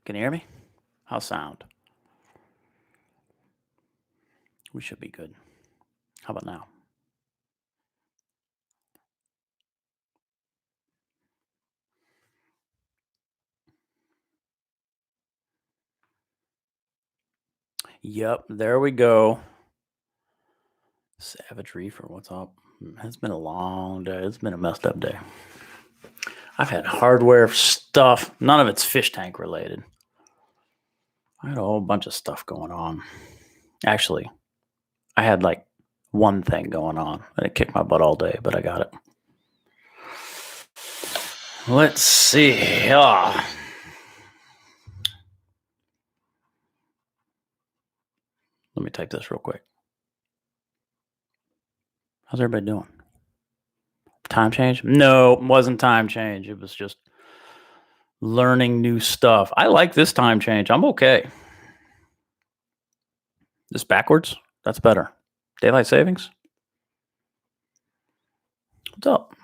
Can you hear me? How's sound? We should be good. How about now? Yep, there we go. Savage Reef, or what's up? It's been a long day. It's been a messed up day. I've had hardware stuff. None of it's fish tank related. I had a whole bunch of stuff going on. Actually, I had like one thing going on, and it kicked my butt all day, but I got it. Let's see. Let me type this real quick. How's everybody doing? Time change? No, it wasn't time change. It was just learning new stuff. I like this time change. I'm okay. This backwards? That's better. Daylight savings? What's up?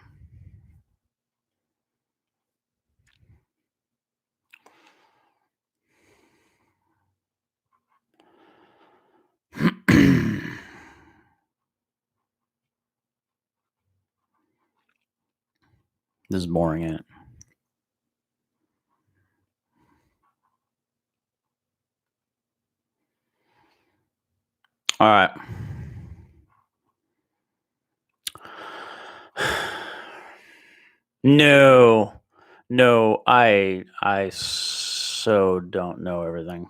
This is boring, ain't it? All right. No, I so don't know everything.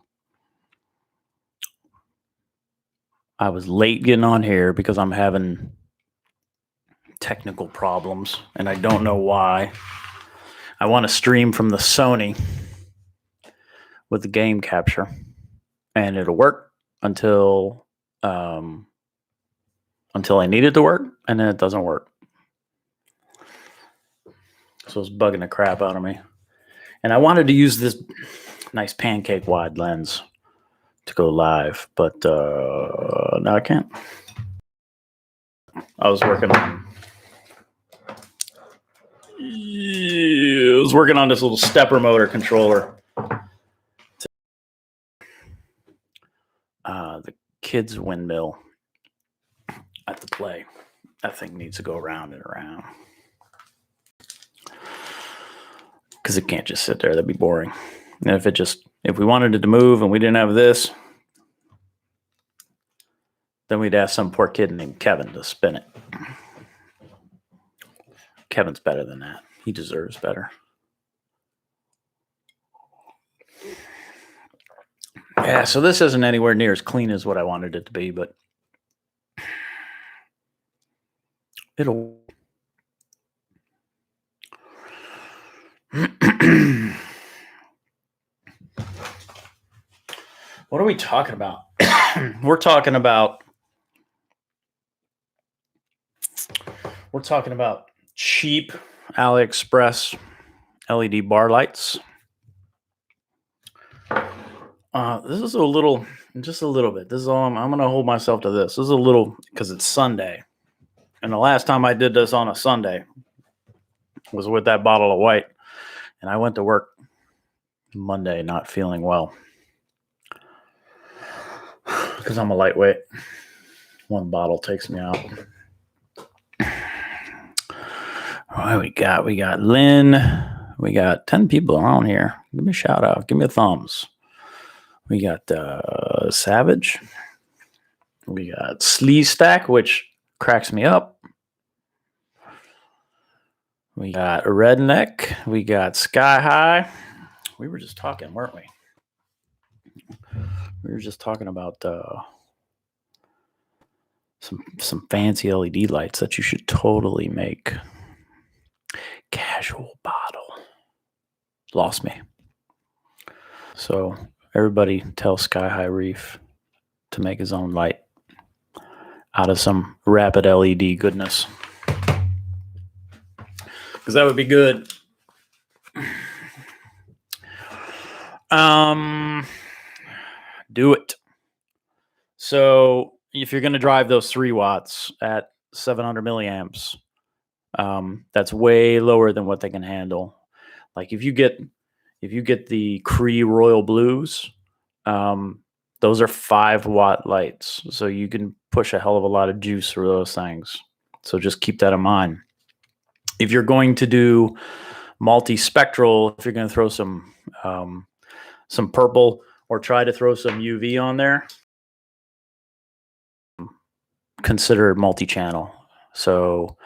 I was late getting on here because I'm having technical problems, and I don't know why. I want to stream from the Sony with the game capture, and it'll work until I need it to work, and then it doesn't work. So it's bugging the crap out of me. And I wanted to use this nice pancake wide lens to go live, but now I can't. I was working on this little stepper motor controller. The kids' windmill at the play. That thing needs to go around and around. Because it can't just sit there. That'd be boring. And if we wanted it to move and we didn't have this, then we'd ask some poor kid named Kevin to spin it. Kevin's better than that. He deserves better. Yeah, so this isn't anywhere near as clean as what I wanted it to be, but it'll. What are we talking about? We're talking about cheap AliExpress LED bar lights. This is just a little bit. This is all I'm going to hold myself to this. This is a little because it's Sunday. And the last time I did this on a Sunday was with that bottle of white. And I went to work Monday not feeling well because I'm a lightweight. One bottle takes me out. All right, we got Lynn. We got 10 people around here. Give me a shout out. Give me a thumbs. We got Savage. We got Slee Stack, which cracks me up. We got Redneck. We got Sky High. We were just talking, weren't we? We were just talking about some fancy LED lights that you should totally make. Casual bottle. Lost me. So everybody tell Sky High Reef to make his own light out of some rapid LED goodness. Because that would be good. Do it. So if you're going to drive those 3 watts at 700 milliamps, that's way lower than what they can handle. Like if you get If you get the Cree Royal Blues, those are 5-watt lights. So you can push a hell of a lot of juice through those things. So just keep that in mind. If you're going to do multispectral, if you're going to throw some purple or try to throw some UV on there, consider multi-channel. So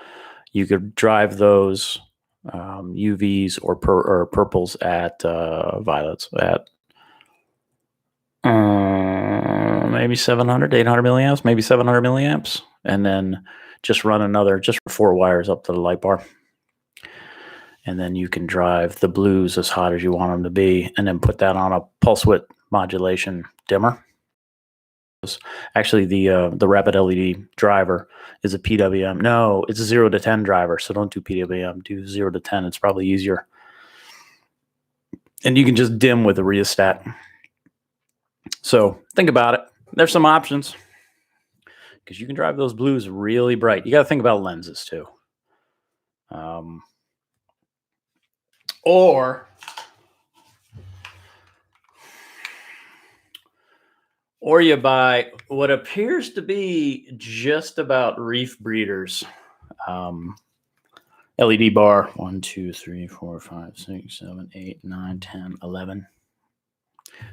you could drive those UVs or purples at violets at maybe 700, 800 milliamps, maybe 700 milliamps, and then just run another, just 4 wires up to the light bar. And then you can drive the blues as hot as you want them to be, and then put that on a pulse width modulation dimmer. Actually, the rapid LED driver is a PWM. No, it's a 0 to 10 driver, so don't do PWM. Do 0 to 10. It's probably easier. And you can just dim with a rheostat. So think about it. There's some options because you can drive those blues really bright. You got to think about lenses too. Or you buy what appears to be just about Reef breeders. LED bar 1, 2, 3, 4, 5, 6, 7, 8, 9, 10, 11,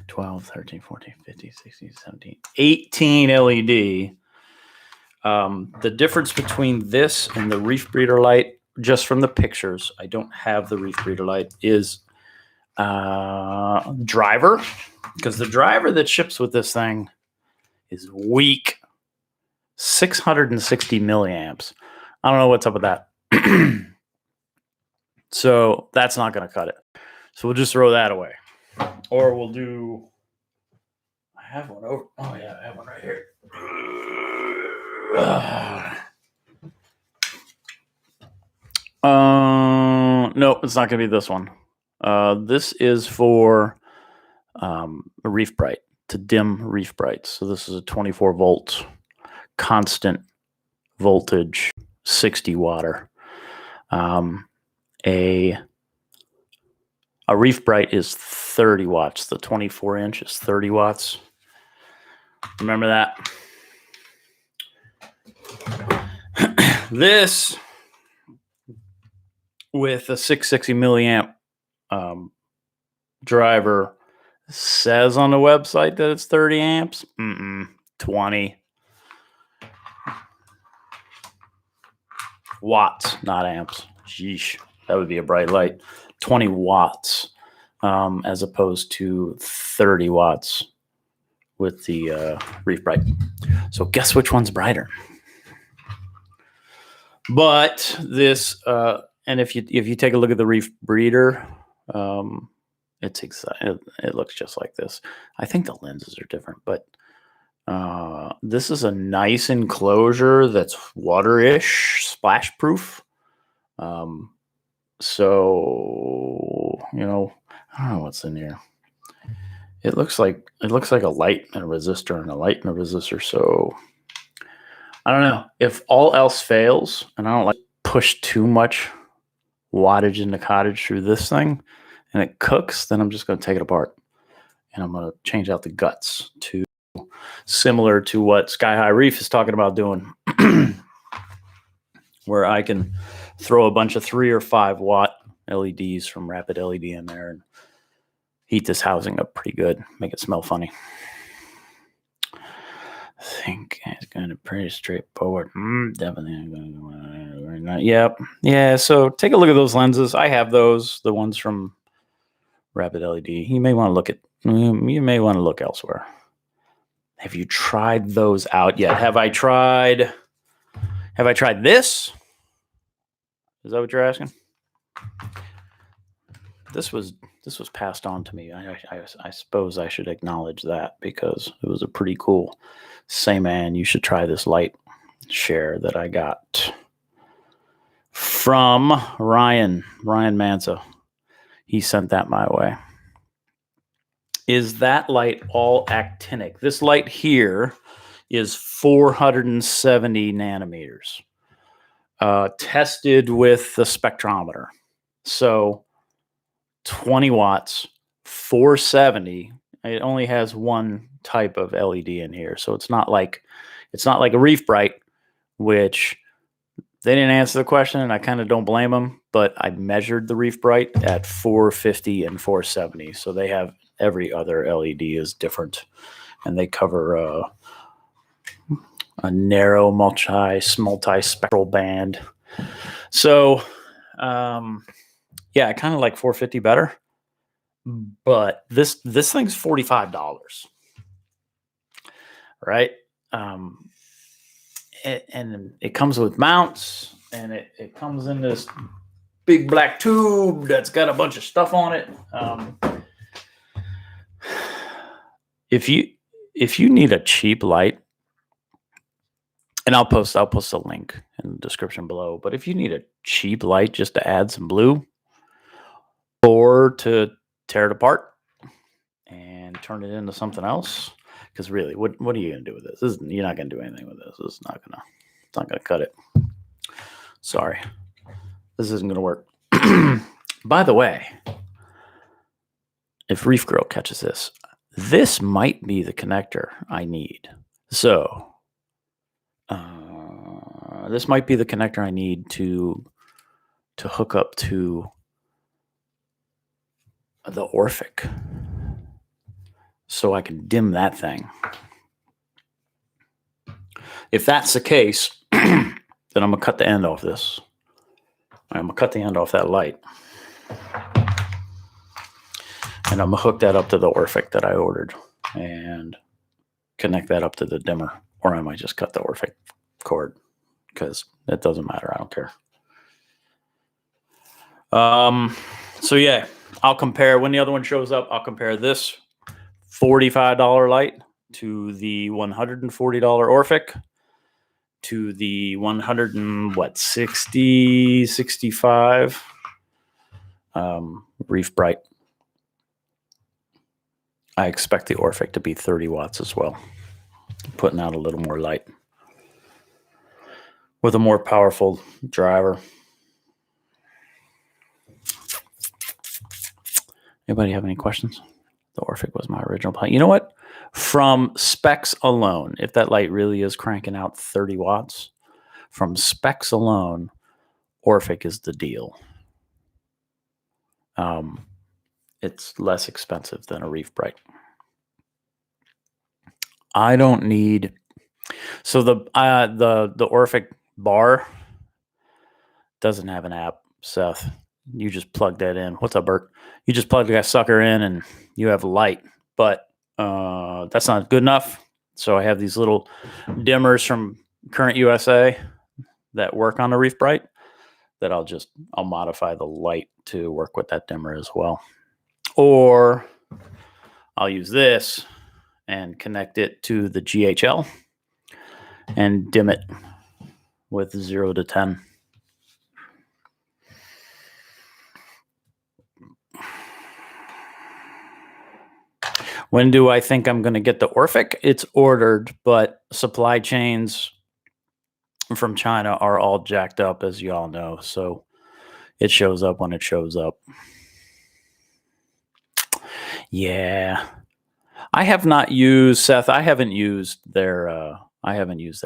12, 13, 14, 15, 16, 17, 18 LED. The difference between this and the Reef breeder light, just from the pictures, I don't have the Reef breeder light, is driver, because the driver that ships with this thing is weak. 660 milliamps. I don't know what's up with that. So that's not going to cut it. So we'll just throw that away. Or we'll do, I have one over. Oh yeah, I have one right here. No, it's not going to be this one. This is for a Reef Bright, to dim Reef Brights. So this is a 24 volt constant voltage 60 watter. A Reef Bright is 30 watts. The 24 inch is 30 watts. Remember that. This with a 660 milliamp driver says on the website that it's 30 amps. 20 watts, not amps. Sheesh, that would be a bright light. 20 watts as opposed to 30 watts with the Reef Bright. So guess which one's brighter? But this, and if you take a look at the Reef breeder, it looks just like this. I think the lenses are different, but this is a nice enclosure that's water-ish, splash-proof. So I don't know what's in here. It looks like a light and a resistor and a light and a resistor. So I don't know. If all else fails, and I don't like to push too much wattage in the cottage through this thing, and it cooks, then I'm just going to take it apart, and I'm going to change out the guts to similar to what Sky High Reef is talking about doing, where I can throw a bunch of 3 or 5 watt LEDs from Rapid LED in there and heat this housing up pretty good, make it smell funny. I think it's going to be pretty straightforward. Definitely going to. Yep. Yeah. So take a look at those lenses. I have those, the ones from Rapid LED. You may want to look elsewhere. Have you tried those out yet? Have I tried this? Is that what you're asking? This was passed on to me. I suppose I should acknowledge that because it was a pretty cool. Say, man, you should try this light share that I got from Ryan Mansa. He sent that my way. Is that light all actinic? This light here is 470 nanometers. Tested with the spectrometer. So 20 watts, 470. It only has one type of LED in here, so it's not like a Reef Bright, which they didn't answer the question, and I kind of don't blame them. But I measured the Reef Bright at 450 and 470, so they have every other LED is different, and they cover a narrow multi-spectral band. So, yeah, I kind of like 450 better. But this thing's $45, right? And it comes with mounts, and it comes in this big black tube that's got a bunch of stuff on it. If you need a cheap light, and I'll post a link in the description below. But if you need a cheap light just to add some blue, or to tear it apart and turn it into something else, because really, what are you going to do with this? You're not going to do anything with this. It's not gonna cut it. Sorry, this isn't going to work. By the way, if Reef Girl catches this might be the connector I need. So this might be the connector I need to hook up to the Orphic, so I can dim that thing. If that's the case, then I'm gonna cut the end off this. I'm gonna cut the end off that light, and I'm gonna hook that up to the Orphic that I ordered and connect that up to the dimmer, or I might just cut the Orphic cord, because it doesn't matter. I don't care. So yeah, I'll compare when the other one shows up. I'll compare this $45 light to the $140 Orphic to the 65 Reef Bright. I expect the Orphic to be 30 watts as well, putting out a little more light with a more powerful driver. Anybody have any questions? The Orphic was my original plan. You know what? From specs alone, if that light really is cranking out 30 watts, from specs alone, Orphic is the deal. It's less expensive than a Reef Bright. I don't need. So the Orphic bar doesn't have an app, Seth. You just plug that in. What's up, Bert? You just plug that sucker in and you have light. But that's not good enough. So I have these little dimmers from Current USA that work on the Reef Bright that I'll modify the light to work with that dimmer as well. Or I'll use this and connect it to the GHL and dim it with 0 to 10. When do I think I'm going to get the Orphic? It's ordered, but supply chains from China are all jacked up, as you all know. So it shows up when it shows up. Yeah. I have not used, Seth, I haven't used their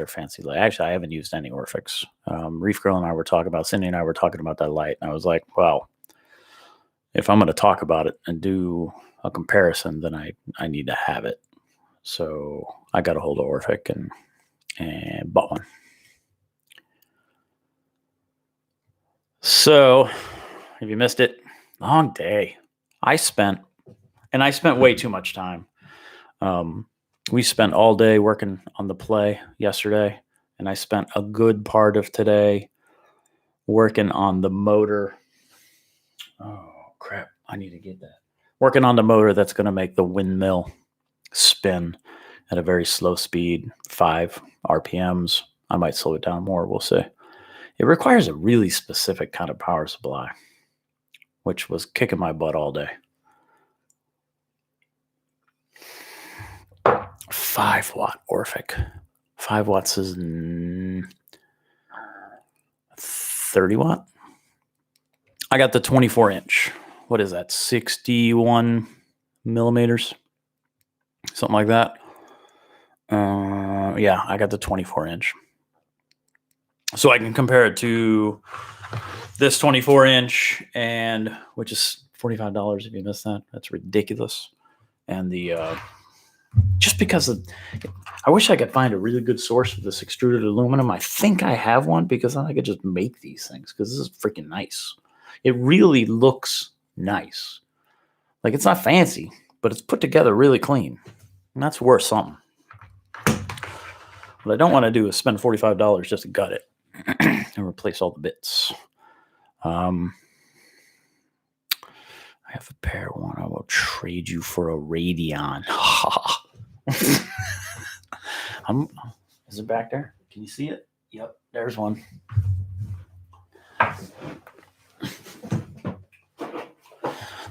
fancy light. Actually, I haven't used any Orphics. Reef Girl and I were talking about, Cindy and I were talking about that light. And I was like, well, if I'm going to talk about it and do a comparison, then I need to have it. So I got a hold of Orphic and bought one. So if you missed it, long day. I spent way too much time. We spent all day working on the play yesterday, and I spent a good part of today working on the motor. Oh, crap. I need to get that. Working on the motor that's going to make the windmill spin at a very slow speed, 5 RPMs. I might slow it down more. We'll see. It requires a really specific kind of power supply, which was kicking my butt all day. 5 watt Orphic. 5 watts is 30 watt. I got the 24 inch. What is that? 61 millimeters, something like that. Yeah, I got the 24 inch. So I can compare it to this 24 inch, and which is $45 if you missed that. That's ridiculous. And the just because of, I wish I could find a really good source for this extruded aluminum. I think I have one because I could just make these things because this is freaking nice. It really looks nice. Like, it's not fancy, but it's put together really clean. And that's worth something. What I don't want to do is spend $45 just to gut it and replace all the bits. I have a pair one. I will trade you for a Radeon. Is it back there? Can you see it? Yep, there's one.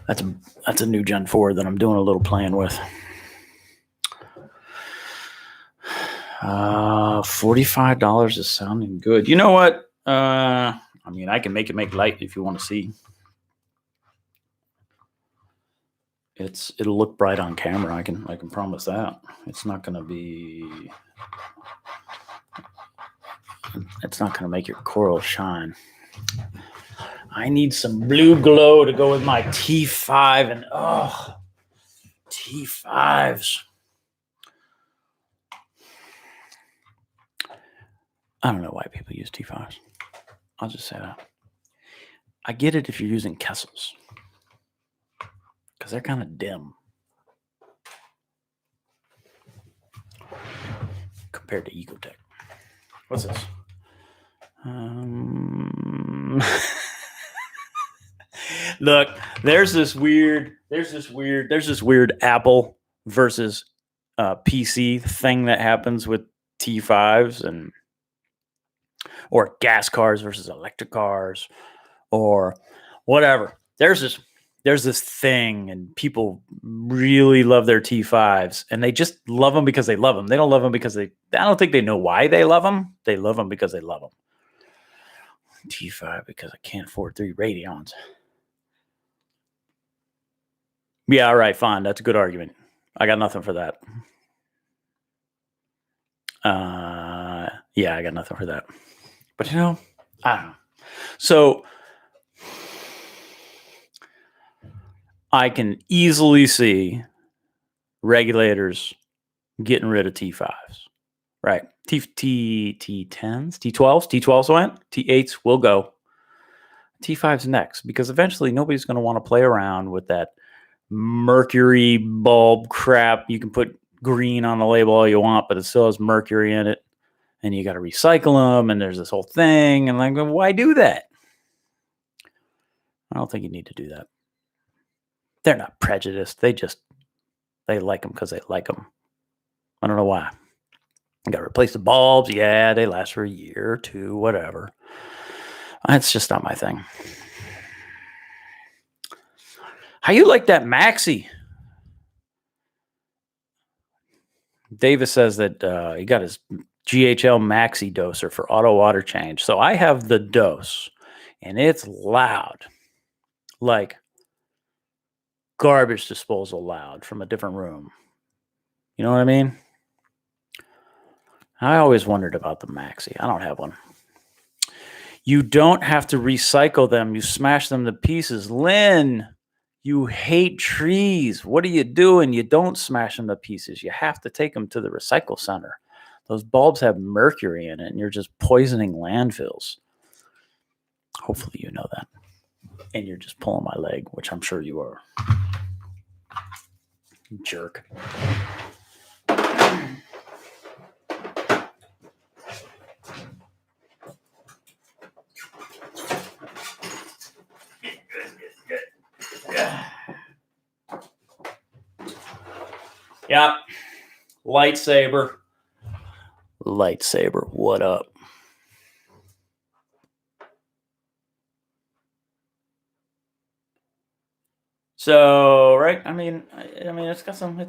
That's a new Gen 4 that I'm doing a little playing with. $45 is sounding good. You know what? I mean, I can make it make light if you want to see. It'll look bright on camera. I can promise that. It's not gonna make your coral shine. I need some blue glow to go with my T5, and T5s. I don't know why people use T5s. I'll just say that. I get it if you're using Kessels, because they're kind of dim compared to Ecotech. What's this? Look, there's this weird Apple versus PC thing that happens with T5s or gas cars versus electric cars or whatever. There's this thing, and people really love their T5s, and they just love them because they love them. They don't love them because I don't think they know why they love them. They love them because they love them. T5 because I can't afford 3 Radeons. Yeah, all right, fine. That's a good argument. I got nothing for that. Yeah, I got nothing for that. But, I don't know. So I can easily see regulators getting rid of T5s, right? T10s, T12s went, T8s will go. T5's next, because eventually nobody's going to want to play around with that mercury bulb crap. You can put green on the label all you want, but it still has mercury in it, and you got to recycle them, and there's this whole thing, and like, why do that? I don't think you need to do that. They're not prejudiced. They like them because they like them. I don't know why. You got to replace the bulbs. Yeah, they last for a year or two, whatever. It's just not my thing. How you like that Maxi? Davis says that he got his GHL Maxi doser for auto water change. So I have the dose, and it's loud. Like garbage disposal loud from a different room. You know what I mean? I always wondered about the Maxi. I don't have one. You don't have to recycle them. You smash them to pieces. Lynn, you hate trees. What are you doing? You don't smash them to pieces. You have to take them to the recycle center. Those bulbs have mercury in it, and you're just poisoning landfills. Hopefully you know that. And you're just pulling my leg, which I'm sure you are. Jerk. Yep. Lightsaber, what up? So, right? I mean, it's got some.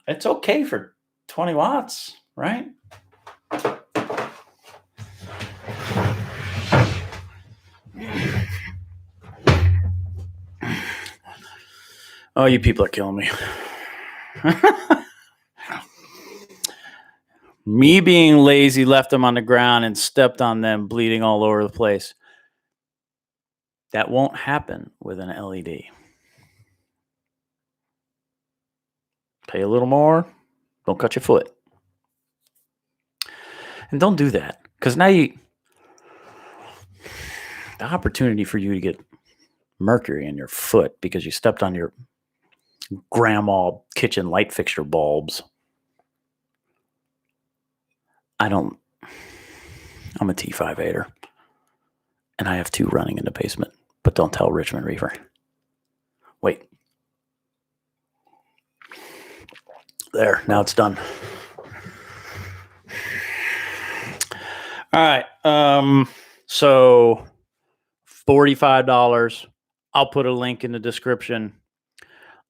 It's okay for 20 watts, right? Oh, you people are killing me. Me being lazy left them on the ground and stepped on them, bleeding all over the place. That won't happen with an LED. Pay a little more, don't cut your foot. And don't do that, because now the opportunity for you to get mercury in your foot because you stepped on your grandma kitchen light fixture bulbs. I'm a T5 hater, and I have 2 running in the basement, but don't tell Richmond Reefer. Wait. There, now it's done. All right. So $45. I'll put a link in the description.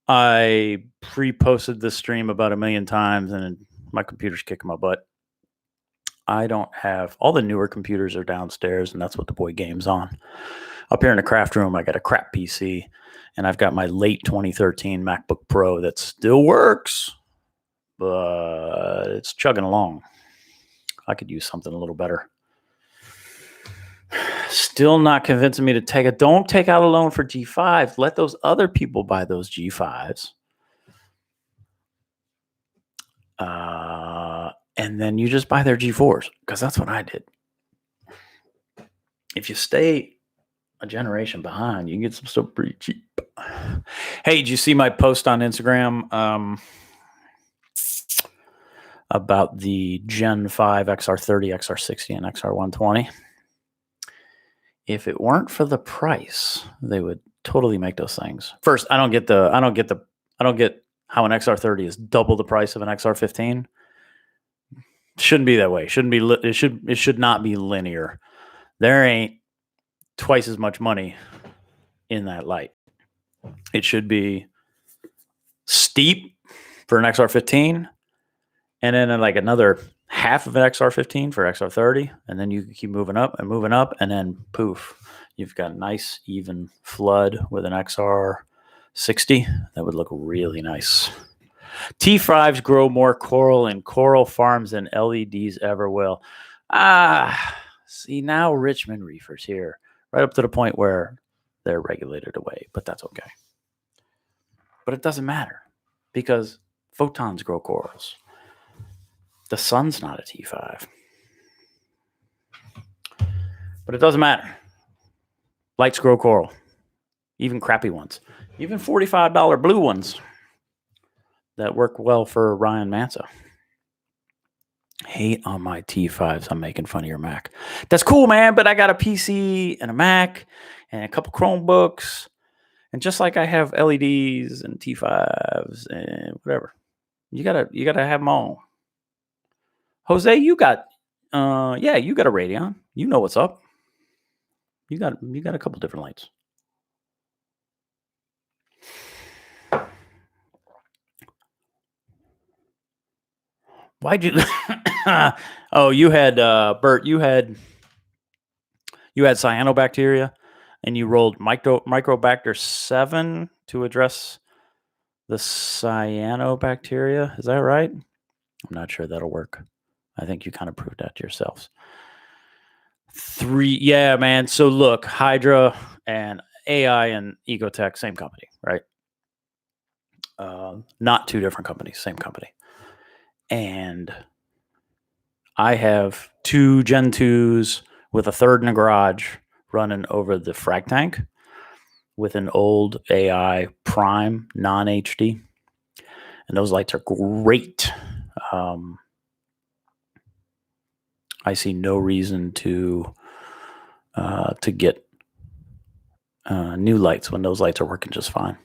I pre-posted this stream about 1 million times, and my computer's kicking my butt. I don't have all the newer computers are downstairs, and that's what the boy games on. Up here in the craft room, I got a crap PC, and I've got my late 2013 MacBook Pro that still works, but it's chugging along. I could use something a little better. Still not convincing me to take it. Don't take out a loan for G5s. Let those other people buy those G5s. And then you just buy their G4s, because that's what I did. If you stay a generation behind, you can get some stuff pretty cheap. Hey, did you see my post on Instagram about the Gen 5 XR30, XR60, and XR120? If it weren't for the price, they would totally make those things. First, I don't get how an XR30 is double the price of an XR15. Shouldn't be that way. It should not be linear. There ain't twice as much money in that light. It should be steep for an XR15, and then like another half of an XR15 for XR30, and then you can keep moving up, and then poof, you've got a nice even flood with an XR60. That would look really nice. T5s grow more coral in coral farms than LEDs ever will. See, now Richmond Reefer's here, right up to the point where they're regulated away, but that's okay. But it doesn't matter, because photons grow corals. The sun's not a T5. But it doesn't matter. Lights grow coral. Even crappy ones. Even $45 blue ones that work well for Ryan Mansa. Hate on my T5s. I'm making fun of your Mac. That's cool, man, but I got a PC and a Mac and a couple Chromebooks. And just like I have LEDs and T5s and whatever, you gotta have them all. Jose, you got a Radeon. You know what's up. You got a couple different lights. Why'd you? Oh, you had Bert. You had cyanobacteria, and you rolled Microbacter 7 to address the cyanobacteria. Is that right? I'm not sure that'll work. I think you kind of proved that to yourselves. 3, yeah, man. So look, Hydra and AI and Ecotech, same company, right? Not 2 different companies, same company. And I have 2 Gen 2s with a third in the garage running over the frag tank with an old AI Prime non-HD. And those lights are great. I see no reason to get new lights when those lights are working just fine.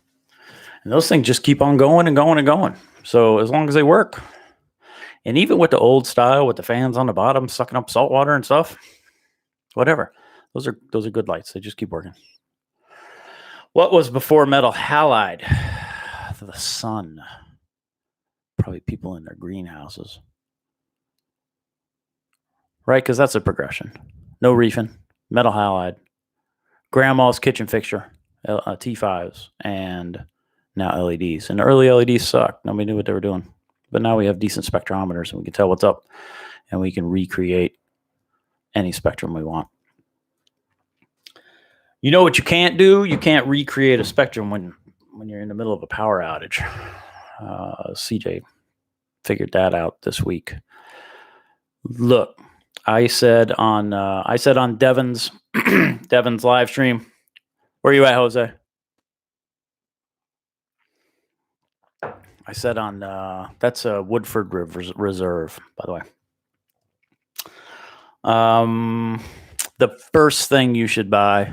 And those things just keep on going and going and going. So as long as they work, and even with the old style with the fans on the bottom sucking up salt water and stuff, whatever, those are good lights. They just keep working. What was before metal halide? The sun. Probably people in their greenhouses. Right, because that's a progression. No reefing, metal halide, grandma's kitchen fixture, T5s, and now LEDs. And the early LEDs sucked. Nobody knew what they were doing. But now we have decent spectrometers and we can tell what's up and we can recreate any spectrum we want. You know what you can't do? You can't recreate a spectrum when you're in the middle of a power outage. CJ figured that out this week. Look, I said on Devin's Devin's live stream. Where are you at, Jose? I said on that's a Woodford Reserve, by the way. The first thing you should buy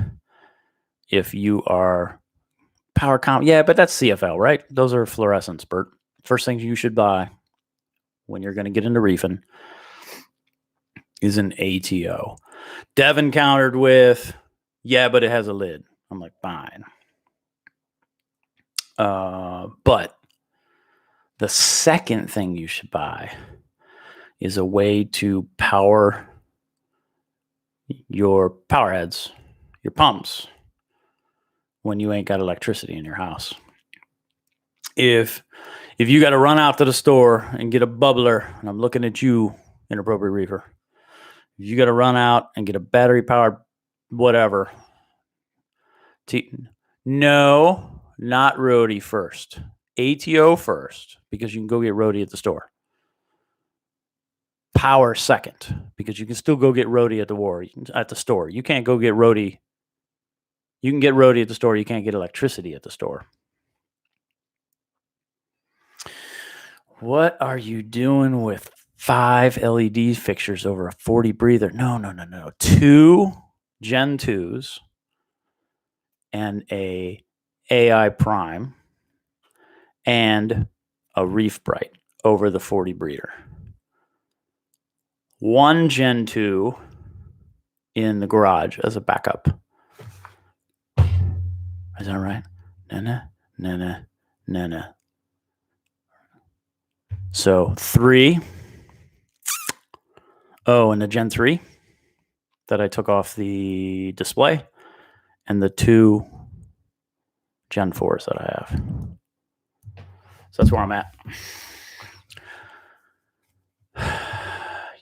if you are power comp, yeah, but that's CFL, right? Those are fluorescents, Bert. First thing you should buy when you're going to get into reefing is an ATO. Devin countered with, yeah, but it has a lid. I'm like, fine. But the second thing you should buy is a way to power your power heads, your pumps, when you ain't got electricity in your house. If you got to run out to the store and get a bubbler, and I'm looking at you, inappropriate reefer, if you got to run out and get a battery powered whatever, no, not Rody first. ATO first, because you can go get Rody at the store. Power second, because you can still go get Rody at the store. You can't go get Rody. You can get Rody at the store. You can't get electricity at the store. What are you doing with 5 LED fixtures over a 40 breather? No. 2 Gen 2s and a AI Prime and a Reef Bright over the 40 breather. 1 Gen 2 in the garage as a backup. Is that right? No. So 3. Oh, and the Gen 3 that I took off the display, and the 2 Gen 4s that I have. So that's where I'm at.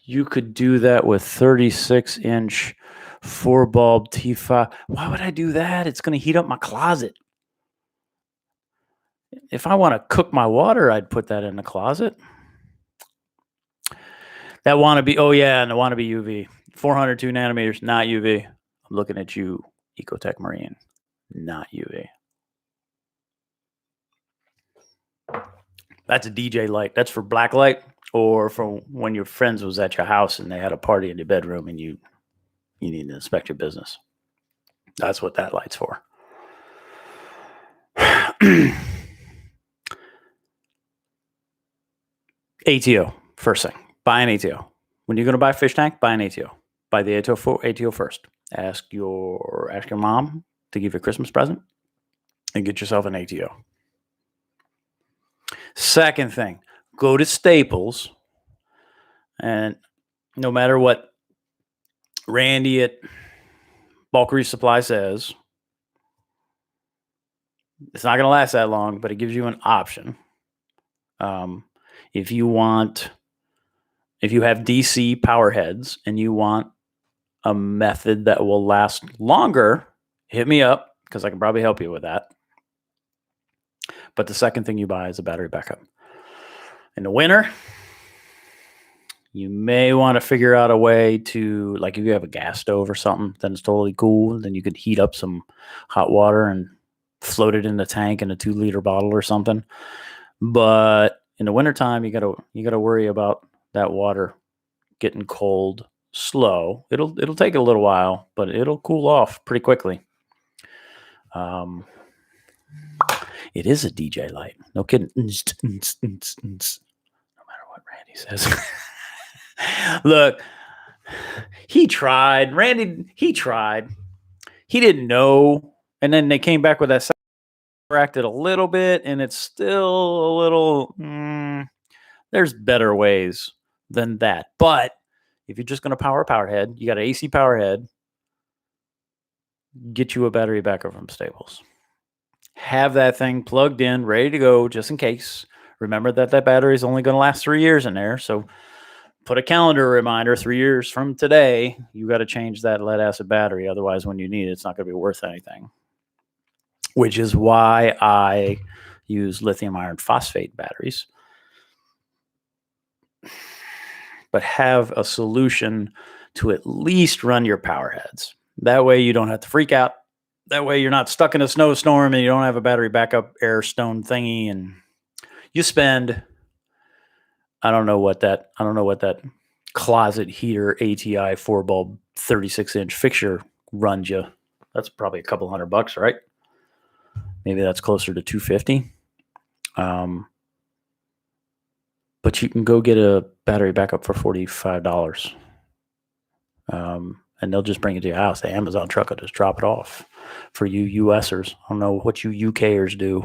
You could do that with 36-inch 4-bulb T5. Why would I do that? It's going to heat up my closet. If I want to cook my water, I'd put that in the closet. That wannabe, oh yeah, and the wannabe UV. 402 nanometers, not UV. I'm looking at you, Ecotech Marine, not UV. That's a DJ light. That's for black light, or for when your friends was at your house and they had a party in your bedroom and you need to inspect your business. That's what that light's for. ATO, first thing. Buy an ATO. When you're going to buy a fish tank, buy an ATO. Buy the ATO first. Ask your mom to give you a Christmas present and get yourself an ATO. Second thing, go to Staples, and no matter what Randy at Bulk Reef Supply says, it's not going to last that long, but it gives you an option. If you have DC power heads and you want a method that will last longer, hit me up because I can probably help you with that. But the second thing you buy is a battery backup. In the winter, you may want to figure out a way to, like if you have a gas stove or something, then it's totally cool. Then you could heat up some hot water and float it in the tank in a 2-liter bottle or something. But in the wintertime, you gotta worry about that water getting cold slow. It'll take a little while, but it'll cool off pretty quickly. It is a DJ light. No kidding. No matter what Randy says. Look, he tried. Randy, he tried. He didn't know. And then they came back with that corrected a little bit, and it's still a little, there's better ways than that. But if you're just going to power a power head, you got an AC power head, get you a battery backup from Staples. Have that thing plugged in, ready to go, just in case. Remember that battery is only going to last 3 years in there. So put a calendar reminder 3 years from today. You got to change that lead acid battery. Otherwise, when you need it, it's not going to be worth anything. Which is why I use lithium iron phosphate batteries. But have a solution to at least run your power heads. That way you don't have to freak out. That way you're not stuck in a snowstorm and you don't have a battery backup air stone thingy, and you spend I don't know what that closet heater ATI 4-bulb 36-inch fixture runs you. That's probably a couple $100, right? Maybe that's closer to $250. But you can go get a battery backup for $45. And they'll just bring it to your house. The Amazon truck will just drop it off for you USers. I don't know what you UKers do.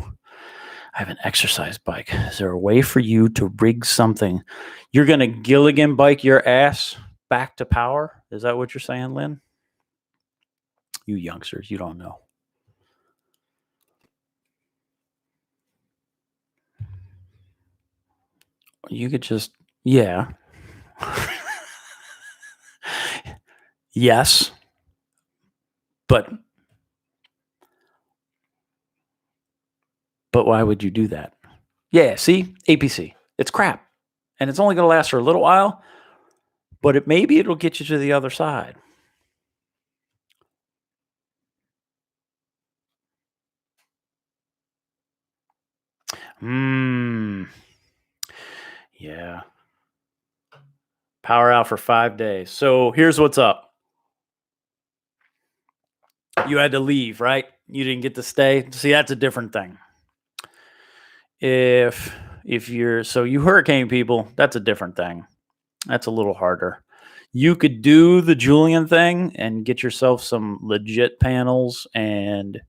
I have an exercise bike. Is there a way for you to rig something? You're going to Gilligan bike your ass back to power? Is that what you're saying, Lynn? You youngsters, you don't know. You could just, yeah. Yes. But why would you do that? Yeah, see? APC. It's crap. And it's only going to last for a little while, but maybe it'll get you to the other side. Yeah. Power out for 5 days. So here's what's up. You had to leave, right? You didn't get to stay. See, that's a different thing. If you hurricane people, that's a different thing. That's a little harder. You could do the Julian thing and get yourself some legit panels and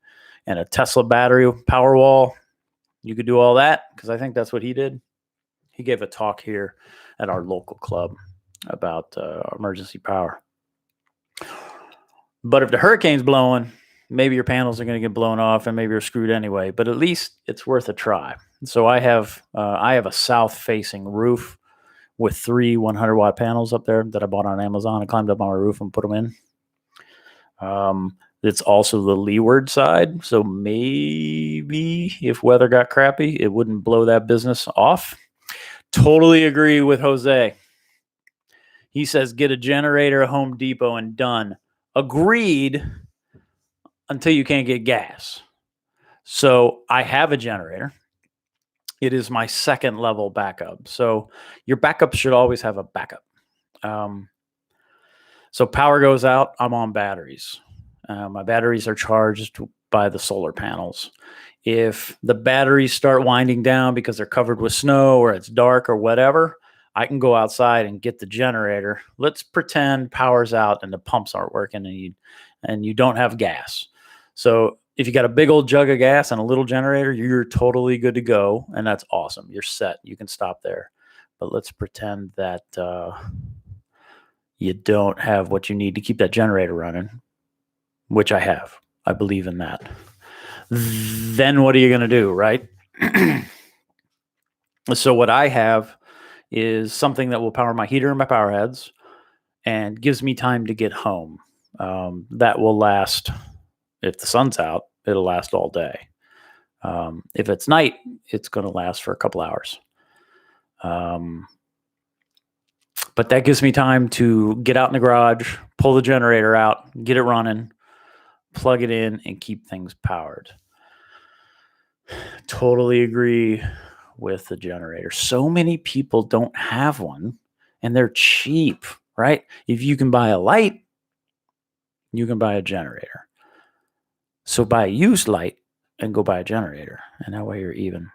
a Tesla battery power wall. You could do all that because I think that's what he did. He gave a talk here at our local club about emergency power. But if the hurricane's blowing, maybe your panels are going to get blown off and maybe you're screwed anyway. But at least it's worth a try. So I have a south-facing roof with 3 100-watt panels up there that I bought on Amazon. I climbed up on my roof and put them in. It's also the leeward side, so maybe if weather got crappy, it wouldn't blow that business off. Totally agree with Jose. He says, get a generator at Home Depot and done. Agreed, until you can't get gas. So I have a generator. It is my second level backup. So your backup should always have a backup. So power goes out, I'm on batteries. My batteries are charged by the solar panels. If the batteries start winding down because they're covered with snow or it's dark or whatever, I can go outside and get the generator. Let's pretend power's out and the pumps aren't working and you don't have gas. So if you got a big old jug of gas and a little generator, you're totally good to go. And that's awesome. You're set. You can stop there. But let's pretend that you don't have what you need to keep that generator running, which I have. I believe in that. Then what are you going to do, right? So what I have is something that will power my heater and my power heads and gives me time to get home. That will last, if the sun's out, it'll last all day. If it's night, it's going to last for a couple hours. But that gives me time to get out in the garage, pull the generator out, get it running, plug it in, and keep things powered. Totally agree with the generator. So many people don't have one, and they're cheap, right? If you can buy a light, you can buy a generator. So buy a used light and go buy a generator, and that way you're even.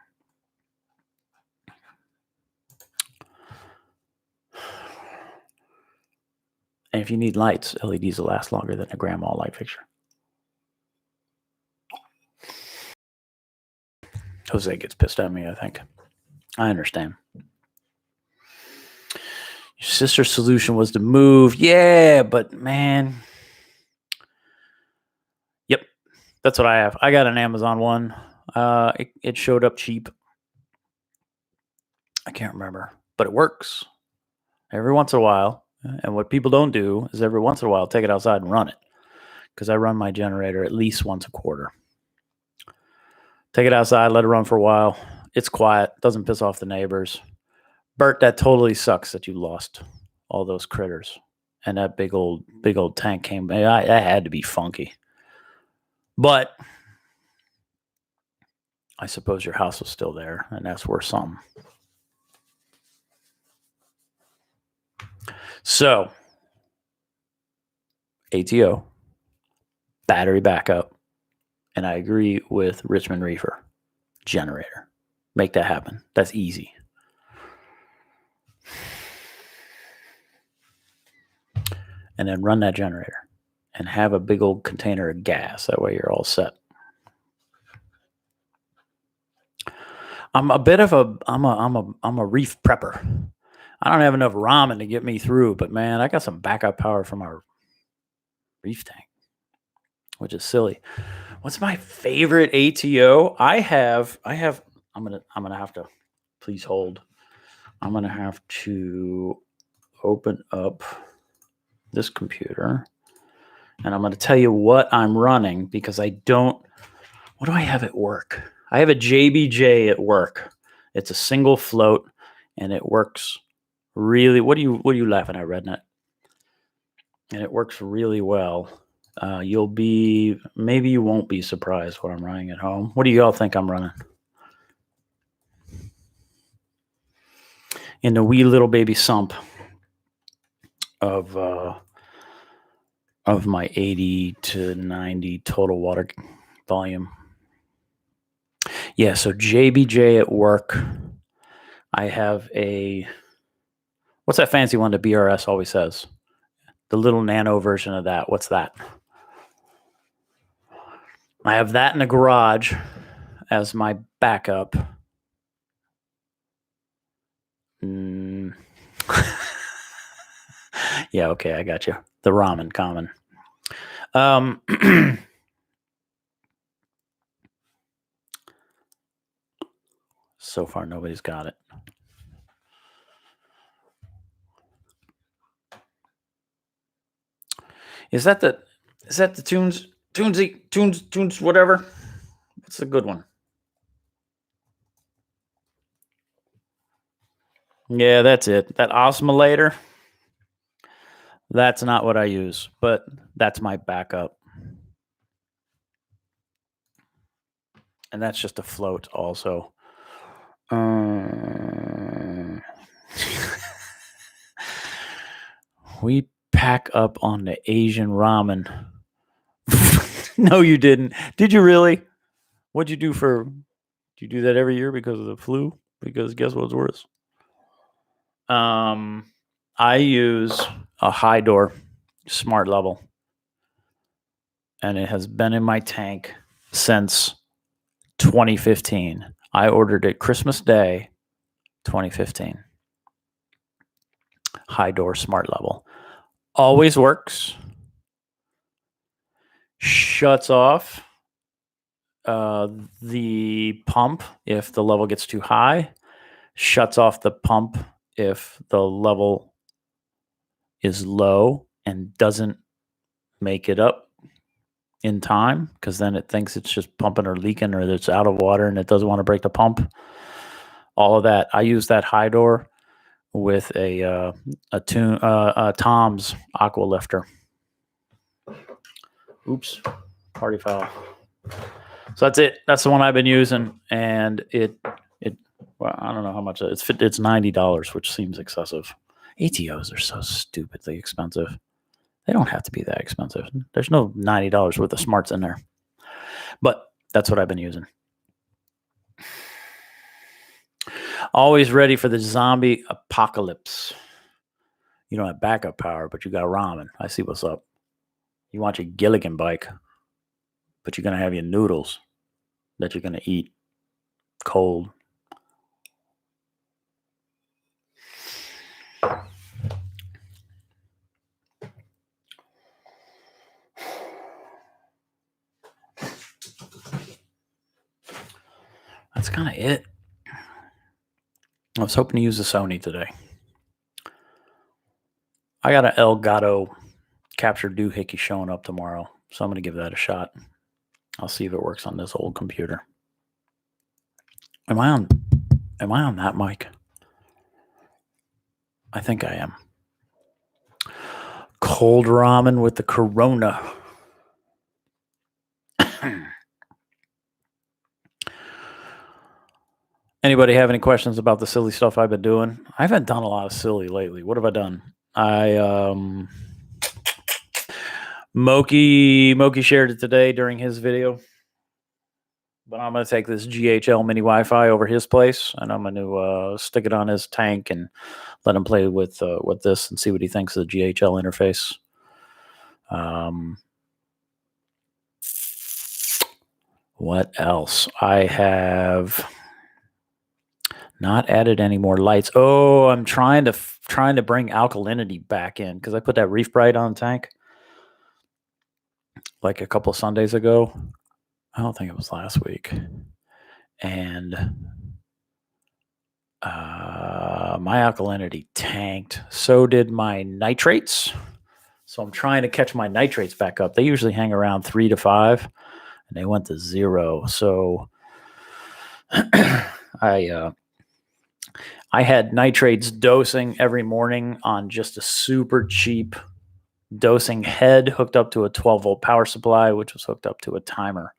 And if you need lights, LEDs will last longer than a grandma light fixture. Jose gets pissed at me, I think. I understand. Your sister's solution was to move. Yeah, but man. Yep, that's what I have. I got an Amazon one. It showed up cheap. I can't remember, but it works every once in a while. And what people don't do is every once in a while take it outside and run it, because I run my generator at least once a quarter. Take it outside, let it run for a while. It's quiet, doesn't piss off the neighbors. Bert, that totally sucks that you lost all those critters. And that big old tank came. That had to be funky. But I suppose your house was still there, and that's worth something. So, ATO, battery backup, and I agree with Richmond Reefer, generator. Make that happen. That's easy. And then run that generator and have a big old container of gas. That way you're all set. I'm a bit of I'm a reef prepper. I don't have enough ramen to get me through, but man, I got some backup power from our reef tank, which is silly. What's my favorite ATO? I'm gonna have to, please hold. I'm gonna have to open up this computer, and I'm gonna tell you what I'm running, because I don't. What do I have at work? I have a JBJ at work. It's a single float, and it works really. What are you laughing at, Rednet? And it works really well. Maybe you won't be surprised what I'm running at home. What do y'all think I'm running? In the wee little baby sump of my 80 to 90 total water volume. Yeah, so JBJ at work. I have what's that fancy one that BRS always says? The little nano version of that. What's that? I have that in the garage as my backup. Yeah, okay, I got you. The ramen common. So far, nobody's got it. Is that the tunes whatever? What's a good one? Yeah, that's it. That osmolator. That's not what I use, but that's my backup. And that's just a float also. We pack up on the Asian ramen. No, you didn't. Did you really? What'd you do do you do that every year because of the flu? Because guess what's worse? I use a high door smart level, and it has been in my tank since 2015. I ordered it Christmas Day, 2015. High door smart level. Always works. Shuts off the pump if the level gets too high. Shuts off the pump if the level is low and doesn't make it up in time, because then it thinks it's just pumping or leaking, or it's out of water and it doesn't want to break the pump. All of that. I use that high door with a Tom's aqua lifter. Oops, party foul. So that's it. That's the one I've been using, and well, I don't know how much it's $90, which seems excessive. ATOs are so stupidly expensive. They don't have to be that expensive. There's no $90 worth of smarts in there. But that's what I've been using. Always ready for the zombie apocalypse. You don't have backup power, but you got ramen. I see what's up. You want your Gilligan bike, but you're going to have your noodles that you're going to eat cold. That's kind of it. I was hoping to use the Sony today. I got an Elgato capture doohickey showing up tomorrow, so I'm going to give that a shot. I'll see if it works on this old computer. Am I on that mic? I think I am. Cold ramen with the Corona. Anybody have any questions about the silly stuff I've been doing? I haven't done a lot of silly lately. What have I done? Moki shared it today during his video. But I'm going to take this GHL mini Wi-Fi over his place, and I'm going to stick it on his tank and let him play with this and see what he thinks of the GHL interface. What else? I have not added any more lights. Oh, I'm trying to bring alkalinity back in because I put that Reef Bright on the tank like a couple Sundays ago. I don't think it was last week. And my alkalinity tanked. So did my nitrates. So I'm trying to catch my nitrates back up. They usually hang around 3 to 5, and they went to 0. So I had nitrates dosing every morning on just a super cheap dosing head hooked up to a 12-volt power supply, which was hooked up to a timer.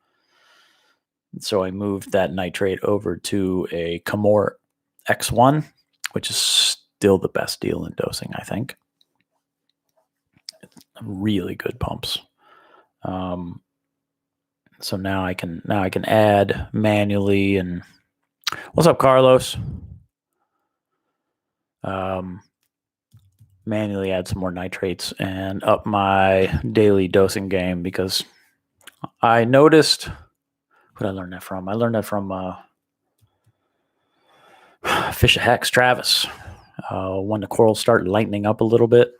So I moved that nitrate over to a Camor X1, which is still the best deal in dosing, I think. Really good pumps. So now I can add manually. And what's up, Carlos? Manually add some more nitrates and up my daily dosing game, because I noticed. Who did I learn that from? I learned that from Fish of Hex, Travis. When the corals start lightening up a little bit,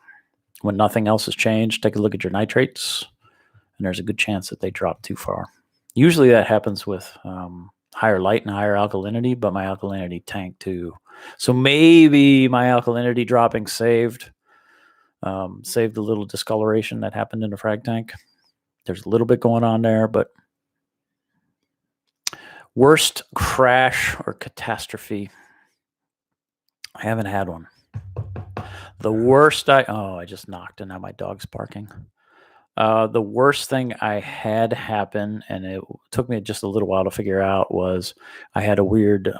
when nothing else has changed, take a look at your nitrates, and there's a good chance that they drop too far. Usually that happens with higher light and higher alkalinity, but my alkalinity tanked too. So maybe my alkalinity dropping saved a little discoloration that happened in the frag tank. There's a little bit going on there, but worst crash or catastrophe, I haven't had one. The worst I just knocked and now my dog's barking. The worst thing I had happen, and it took me just a little while to figure out, was I had a weird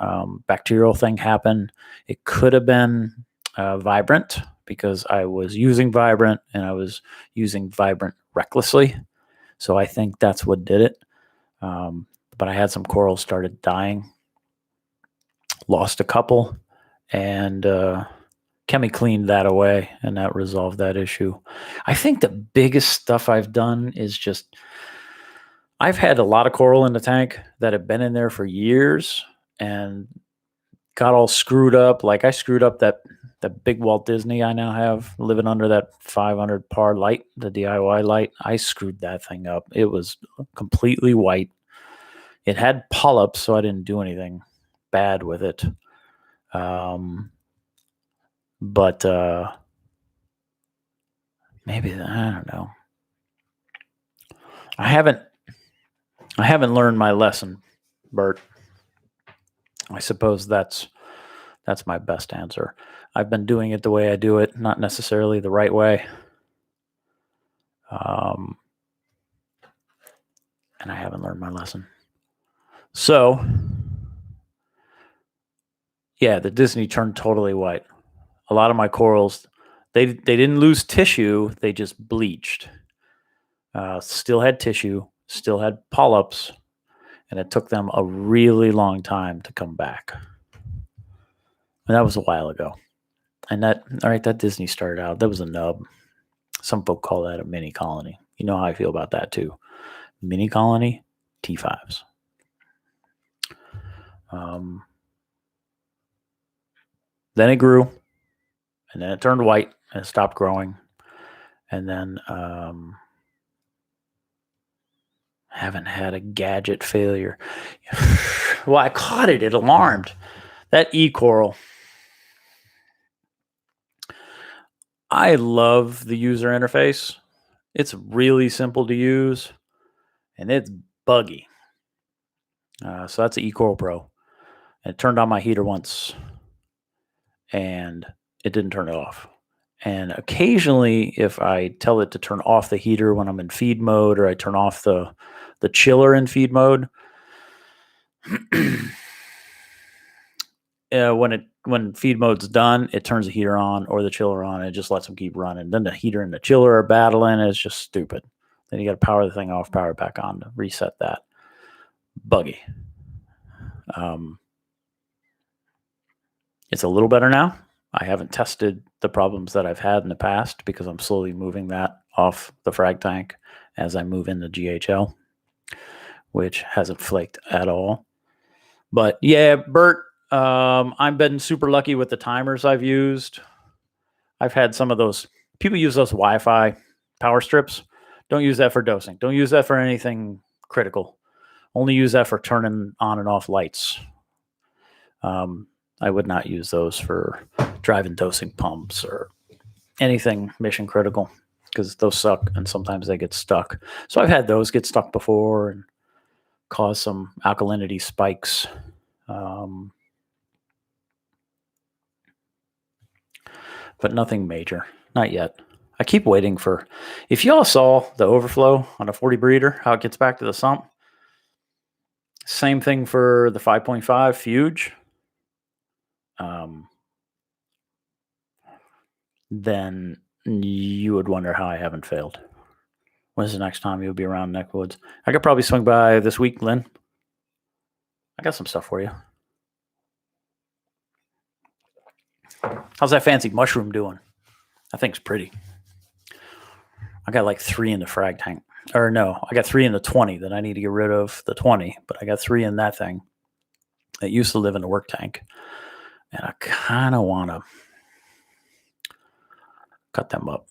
bacterial thing happen. It could have been Vibrant, because I was using Vibrant and I was using Vibrant recklessly. So I think that's what did it. But I had some corals started dying, lost a couple, and Chemi cleaned that away, and that resolved that issue. I think the biggest stuff I've done is just, I've had a lot of coral in the tank that have been in there for years and got all screwed up. Like I screwed up that big Walt Disney I now have living under that 500 par light, the DIY light. I screwed that thing up. It was completely white. It had polyps, so I didn't do anything bad with it. But maybe, I don't know. I haven't learned my lesson, Bert. I suppose that's my best answer. I've been doing it the way I do it, not necessarily the right way. And I haven't learned my lesson. So, yeah, the Disney turned totally white. A lot of my corals, they didn't lose tissue, they just bleached. Still had tissue, still had polyps, and it took them a really long time to come back. And that was a while ago. And that Disney started out, that was a nub. Some folk call that a mini colony. You know how I feel about that too. Mini colony, T5s. Then it grew, and then it turned white, and it stopped growing. And then haven't had a gadget failure. Well, I caught it. It alarmed. That e-coral. I love the user interface. It's really simple to use, and it's buggy. So that's the e-coral Pro. It turned on my heater once, and it didn't turn it off. And occasionally, if I tell it to turn off the heater when I'm in feed mode, or I turn off the chiller in feed mode, when feed mode's done, it turns the heater on or the chiller on, and it just lets them keep running. Then the heater and the chiller are battling. It's just stupid. Then you got to power the thing off, power it back on to reset that. Buggy. It's a little better now. I haven't tested the problems that I've had in the past because I'm slowly moving that off the frag tank as I move into GHL, which hasn't flaked at all. But yeah, Bert, I've been super lucky with the timers I've used. I've had some of those. People use those Wi-Fi power strips. Don't use that for dosing. Don't use that for anything critical. Only use that for turning on and off lights. I would not use those for driving dosing pumps or anything mission critical because those suck and sometimes they get stuck. So I've had those get stuck before and cause some alkalinity spikes. But nothing major. Not yet. I keep waiting for... If y'all saw the overflow on a 40 breeder, how it gets back to the sump, same thing for the 5.5 Fuge. Then you would wonder how I haven't failed. When's the next time you'll be around Neckwoods? I could probably swing by this week, Lynn. I got some stuff for you. How's that fancy mushroom doing? That thing's pretty. I got like 3 in the frag tank. Or no, I got 3 in the 20 that I need to get rid of the 20, but I got 3 in that thing. It used to live in the work tank. And I kind of want to cut them up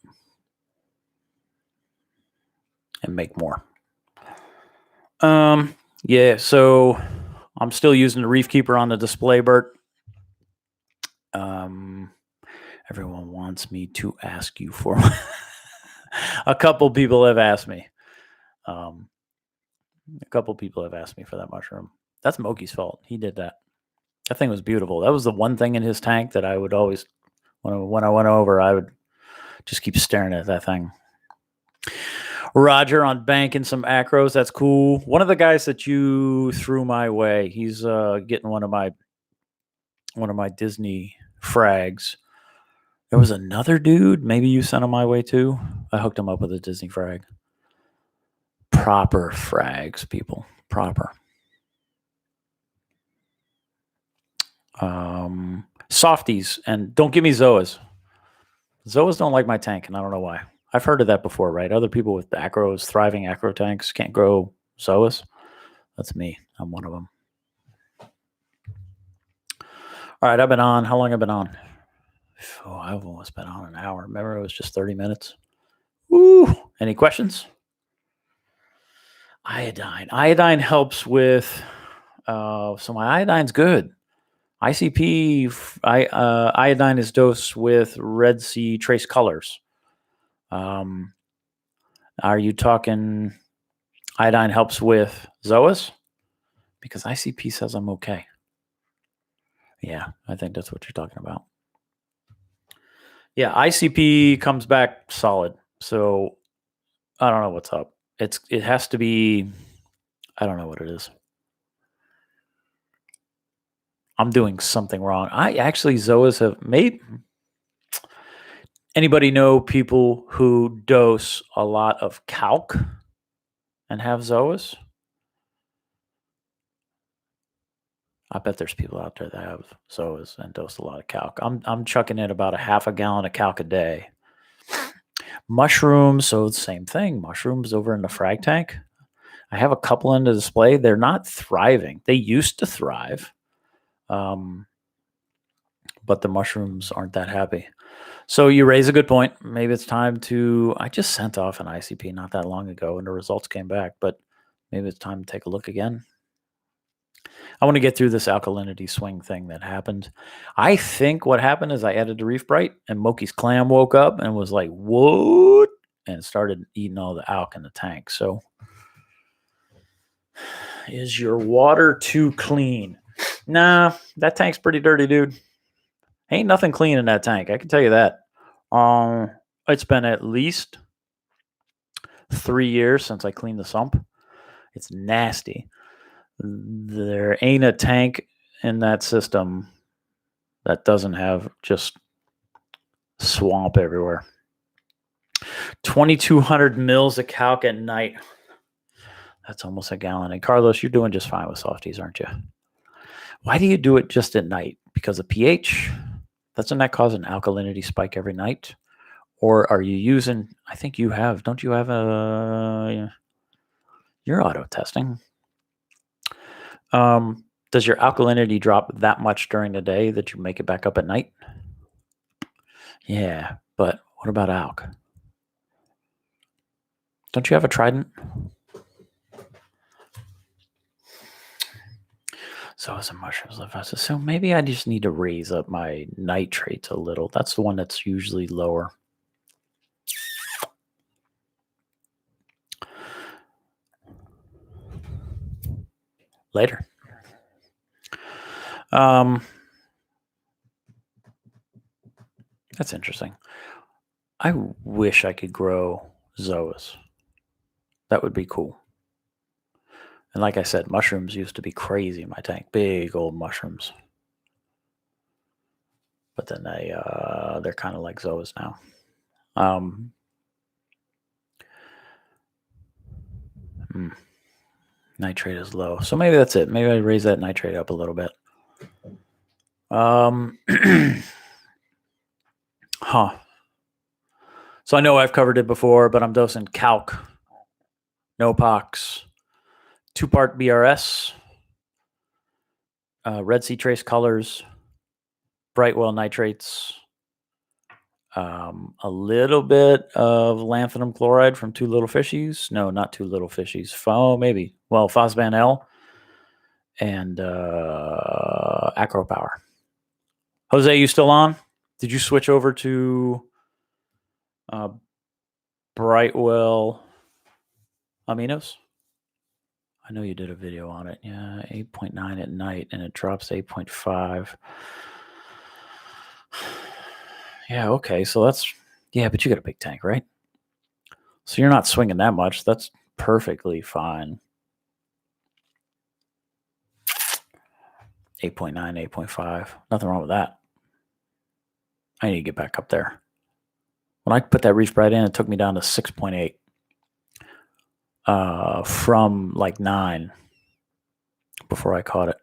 and make more. Yeah, so I'm still using the Reef Keeper on the display, Bert. Everyone wants me to ask you for a couple people have asked me. A couple people have asked me for that mushroom. That's Moki's fault. He did that. That thing was beautiful. That was the one thing in his tank that I would always, when I went over, I would just keep staring at that thing. Roger on banking some acros. That's cool. One of the guys that you threw my way, he's getting one of my Disney frags. There was another dude. Maybe you sent him my way too. I hooked him up with a Disney frag. Proper frags, people. Proper. Softies, and don't give me Zoas. Zoas don't like my tank, and I don't know why. I've heard of that before, right? Other people with acros, thriving acro tanks, can't grow Zoas. That's me. I'm one of them. All right, I've been on. How long have I been on? Oh, I've almost been on an hour. Remember, it was just 30 minutes. Woo! Any questions? Iodine. Iodine helps with... so my iodine's good. ICP, iodine is dosed with Red Sea trace colors. Are you talking iodine helps with Zoas? Because ICP says I'm okay. Yeah, I think that's what you're talking about. Yeah, ICP comes back solid. So I don't know what's up. It has to be, I don't know what it is. I'm doing something wrong. Zoas have made... Anybody know people who dose a lot of calc and have Zoas? I bet there's people out there that have Zoas and dose a lot of calc. I'm chucking in about a half a gallon of calc a day. Mushrooms, so the same thing. Mushrooms over in the frag tank. I have a couple in the display. They're not thriving. They used to thrive, but the mushrooms aren't that happy. So you raise a good point. Maybe it's time to... I just sent off an ICP not that long ago, and the results came back, but maybe it's time to take a look again. I want to get through this alkalinity swing thing that happened. I think what happened is I added the Reef Bright, and Moki's clam woke up and was like, "What?" and started eating all the alk in the tank. So, is your water too clean? Nah, that tank's pretty dirty, dude. Ain't nothing clean in that tank. I can tell you that. It's been at least 3 years since I cleaned the sump. It's nasty. There ain't a tank in that system that doesn't have just swamp everywhere. 2,200 mils of calc at night. That's almost a gallon. And Carlos, you're doing just fine with softies, aren't you? Why do you do it just at night? Because of pH? Doesn't that cause an alkalinity spike every night? Or are you using, I think you have, don't you have you're auto testing. Does your alkalinity drop that much during the day that you make it back up at night? Yeah, but what about alk? Don't you have a Trident? So some mushrooms live faster. So maybe I just need to raise up my nitrates a little. That's the one that's usually lower. Later. That's interesting. I wish I could grow zoas. That would be cool. And like I said, mushrooms used to be crazy in my tank. Big old mushrooms. But then they're kind of like zoas now. Nitrate is low. So maybe that's it. Maybe I raise that nitrate up a little bit. So I know I've covered it before, but I'm dosing calc, no pox, 2-part BRS, Red Sea Trace colors, Brightwell nitrates, a little bit of lanthanum chloride from Two Little Fishies. No, not Two Little Fishies. Oh, maybe. Well, Phosban L and Acropower. Jose, you still on? Did you switch over to Brightwell aminos? I know you did a video on it. Yeah, 8.9 at night, and it drops 8.5. Yeah, okay. So that's, yeah, but you got a big tank, right? So you're not swinging that much. That's perfectly fine. 8.9, 8.5. Nothing wrong with that. I need to get back up there. When I put that Reef Bright in, it took me down to 6.8 from like 9 before I caught it.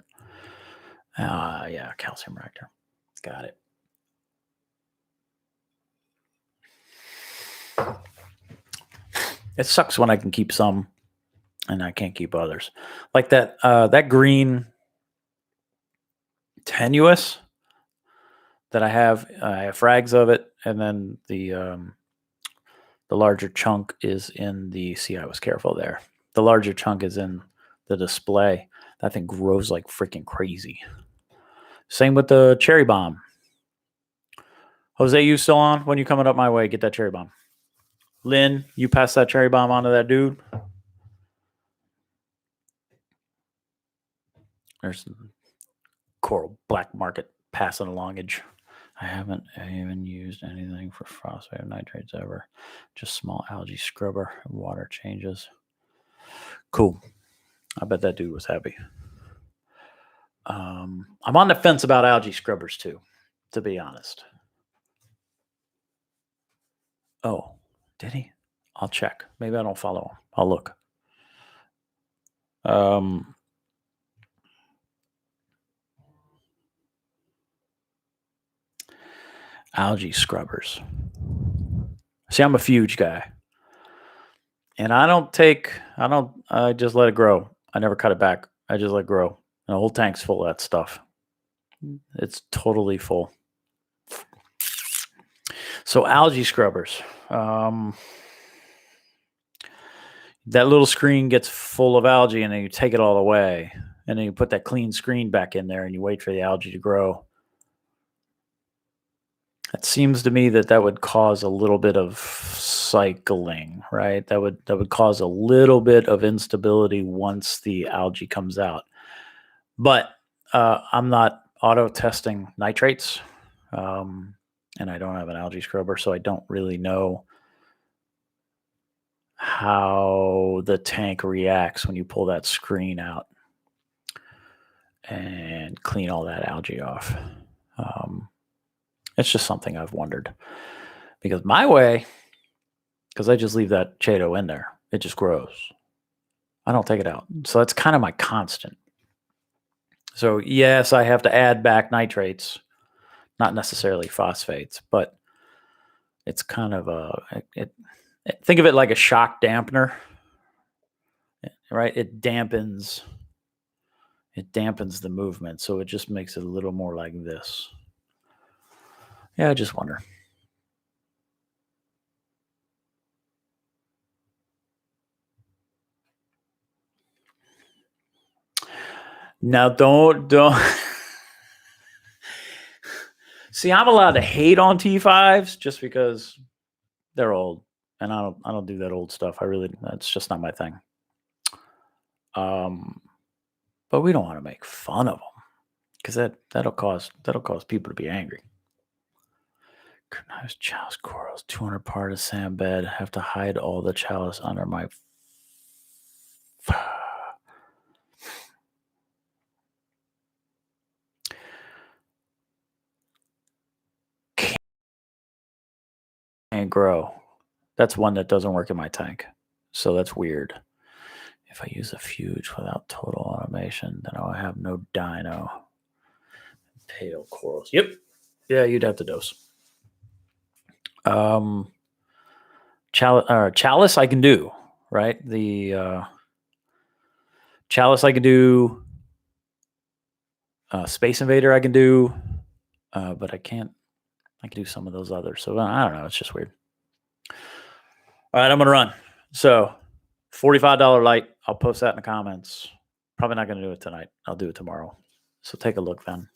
Yeah, calcium reactor. Got it. It sucks when I can keep some and I can't keep others. Like that that green tenuous that I have frags of it, and then the larger chunk is in the, see, I was careful there. The larger chunk is in the display. That thing grows like freaking crazy. Same with the cherry bomb. Jose, you still on? When you coming up my way, get that cherry bomb. Lynn, you pass that cherry bomb on to that dude. There's Coral Black Market passing alongage. I haven't even used anything for phosphate nitrates ever. Just small algae scrubber, water changes. Cool. I bet that dude was happy. I'm on the fence about algae scrubbers too, to be honest. Oh, did he? I'll check. Maybe I don't follow him. I'll look. Algae scrubbers. See, I'm a fuge guy. And I just let it grow. I never cut it back. I just let it grow. And the whole tank's full of that stuff. It's totally full. So algae scrubbers. That little screen gets full of algae and then you take it all away. and then you put that clean screen back in there and you wait for the algae to grow. It seems to me that would cause a little bit of cycling, right? That would cause a little bit of instability once the algae comes out. But I'm not auto testing nitrates, and I don't have an algae scrubber, so I don't really know how the tank reacts when you pull that screen out and clean all that algae off. It's just something I've wondered, because my way, because I just leave that Chaeto in there, it just grows. I don't take it out. So that's kind of my constant. So yes, I have to add back nitrates, not necessarily phosphates, but it's kind of think of it like a shock dampener, right? It dampens the movement, so it just makes it a little more like this. Yeah, I just wonder. Now don't see, I'm allowed to hate on T5s just because they're old, and I don't do that old stuff. That's just not my thing. But we don't want to make fun of them, because that'll cause people to be angry. Nice chalice corals, 200 part of sand bed. Have to hide all the chalice under my. Can't grow. That's one that doesn't work in my tank, so that's weird. If I use a fuge without total automation, then I'll have no dino. Pale corals. Yep. Yeah, you'd have to dose. Chalice I can do, right? The chalice I can do. Space Invader I can do, but I can't. I can do some of those others. So I don't know. It's just weird. All right, I'm gonna run. So $45 light. I'll post that in the comments. Probably not gonna do it tonight. I'll do it tomorrow. So take a look then.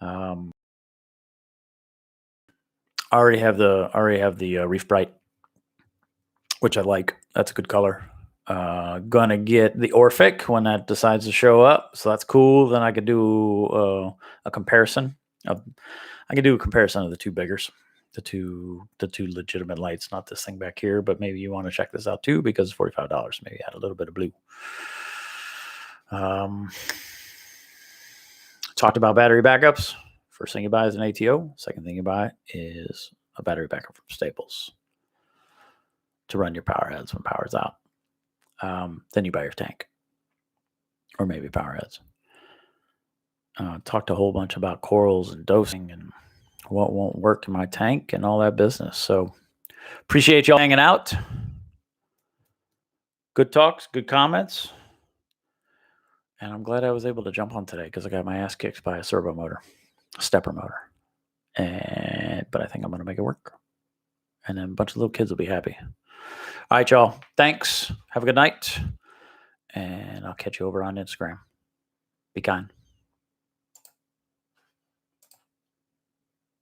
I already have the Reef Bright, which I like. That's a good color. Gonna get the Orphic when that decides to show up, so that's cool. Then I could do a comparison. I could do a comparison of the two biggers, the two legitimate lights, not this thing back here. But maybe you want to check this out too, because it's $45. Maybe add a little bit of blue. Talked about battery backups. First thing you buy is an ATO. Second thing you buy is a battery backup from Staples to run your power heads when power's out. Then you buy your tank, or maybe power heads. Talked a whole bunch about corals and dosing and what won't work in my tank and all that business. So appreciate y'all hanging out. Good talks, good comments. And I'm glad I was able to jump on today, because I got my ass kicked by a servo motor, a stepper motor. But I think I'm going to make it work. And then a bunch of little kids will be happy. All right, y'all. Thanks. Have a good night. And I'll catch you over on Instagram. Be kind.